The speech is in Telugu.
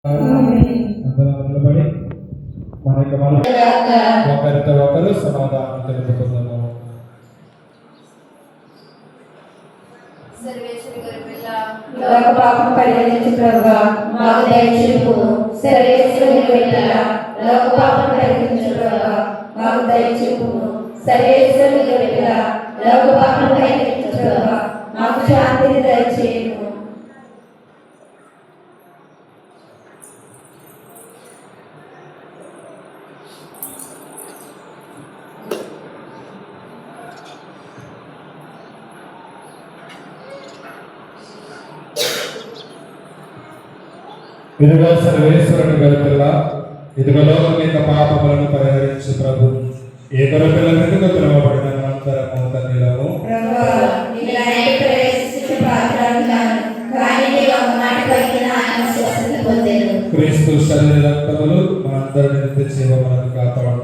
నిలబడి మన యొక్క ఒకరితో ఒకరు సమాధానం తెలుపుకుందాము. లోక పాపం పరిహరించు ప్రభువా మాకు దయచేయుము. సర్వేశ్వరుని బిడ్డ లోక పాపం పరిహరించు ప్రభువా మాకు దయచేయుము. సర్వేశ్వరుని బిడ్డ లోక పాపం పరిహరించు ప్రభువా మాకు శాంతిని దయచేయుము. ఇదిగో సర్వేశ్వరుని గొర్రెపిల్ల, ఇదిగో లోకం యొక్క పాపములను పరిహరించు ప్రభు. ఏ గొర్రెపిల్ల ఎందుకు పిలువబడిన మనందరము ధన్యులము. క్రీస్తు శరీర రక్తములు మనందరిని నిత్య జీవములను కాపాడు.